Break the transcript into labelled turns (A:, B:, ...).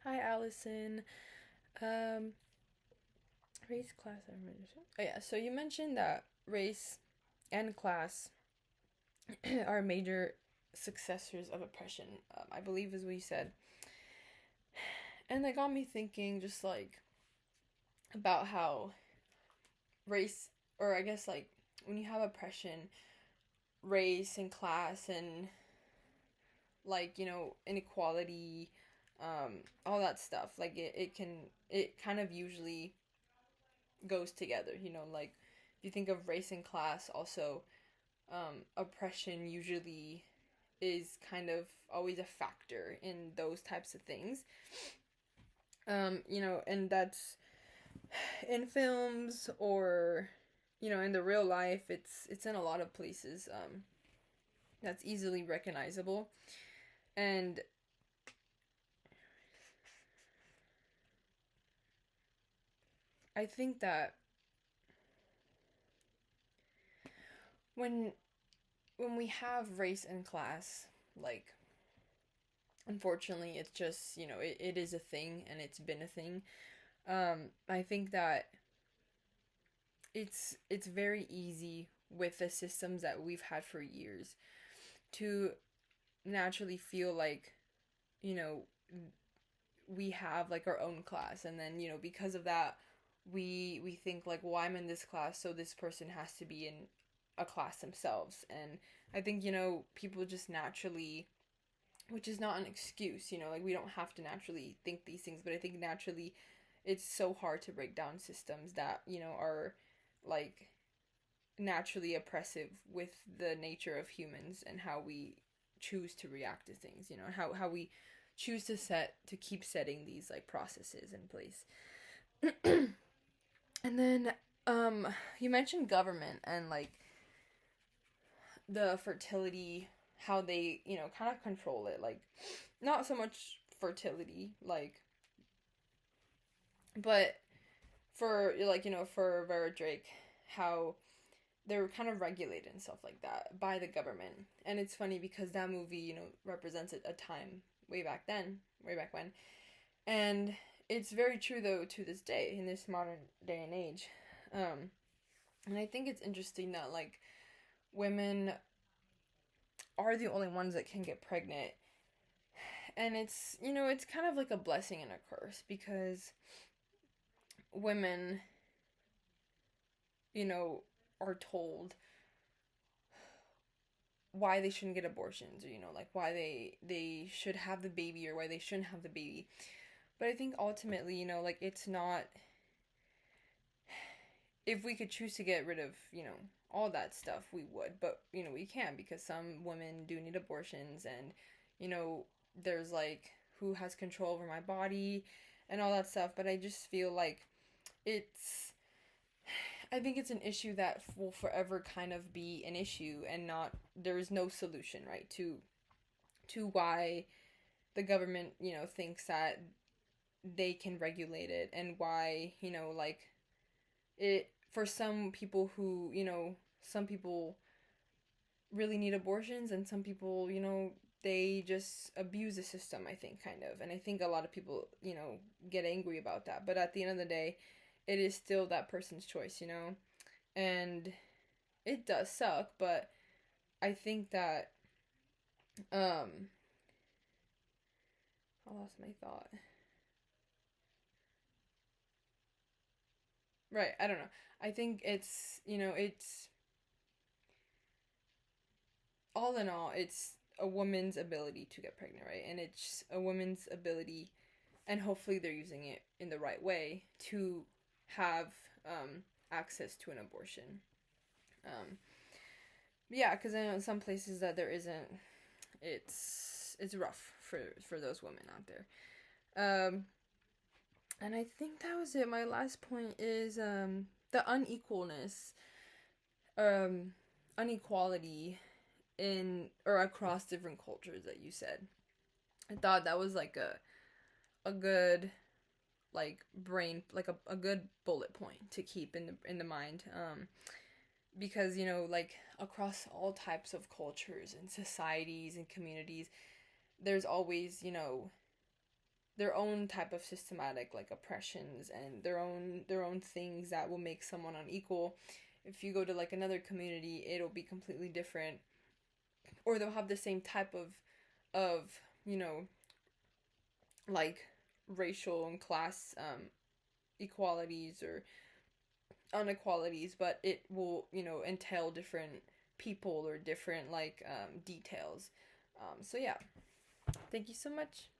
A: Hi, Allison. Um, Race, class, oh yeah. So you mentioned that race and class are major successors of oppression. I believe is what you said, and that got me thinking, just like about how race, or I guess like when you have oppression, race and class and like inequality, all that stuff. Like it kind of usually goes together. Like if you think of race and class, also oppression usually is kind of always a factor in those types of things. And that's in films or in the real life. It's in a lot of places. That's easily recognizable, and I think that when when we have race and class, like unfortunately, it's just it is a thing and it's been a thing. I think that it's very easy with the systems that we've had for years to naturally feel like you know we have like our own class, and then because of that we think like, well, I'm in this class, so this person has to be in a class themselves. And I think people just naturally, which is not an excuse, like we don't have to naturally think these things, but I think naturally it's so hard to break down systems that are like naturally oppressive with the nature of humans and how we choose to react to things, how we choose to keep setting these like processes in place. And then you mentioned government and like the fertility, how they kind of control it, like not so much fertility, like, but for like for Vera Drake, how they're kind of regulated and stuff like that by the government. And it's funny because that movie represents a time way back then, way back when. And it's very true though to this day, in this modern day and age. And I think it's interesting that like women are the only ones that can get pregnant. And it's kind of like a blessing and a curse, because women, you know, are told why they shouldn't get abortions, or like why they should have the baby or why they shouldn't have the baby. But I think ultimately, like it's not, if we could choose to get rid of, all that stuff, we would. But, we can't, because some women do need abortions, and, you know, there's like who has control over my body and all that stuff. But I just feel like it's, I think it's an issue that will forever kind of be an issue, and not, there is no solution, right, to why the government, thinks that they can regulate it, and why, like it, for some people who, some people really need abortions, and some people, they just abuse the system, I think, kind of. And I think a lot of people, get angry about that. But at the end of the day, it is still that person's choice, And it does suck, but I think that um I lost my thought. Right, I don't know. I think it's all in all, it's a woman's ability to get pregnant, right? And it's a woman's ability, and hopefully they're using it in the right way to have access to an abortion. Um, yeah, because I know in some places that there isn't. It's rough for those women out there. And I think that was it. My last point is the unequalness, um, unequality in or across different cultures that you said. I thought that was like a good like brain, like a good bullet point to keep in the mind, because like across all types of cultures and societies and communities, there's always their own type of systematic like oppressions and their own things that will make someone unequal. If you go to like another community, it'll be completely different, or they'll have the same type of you know like racial and class equalities or inequalities, but it will entail different people or different like details. So yeah, thank you so much.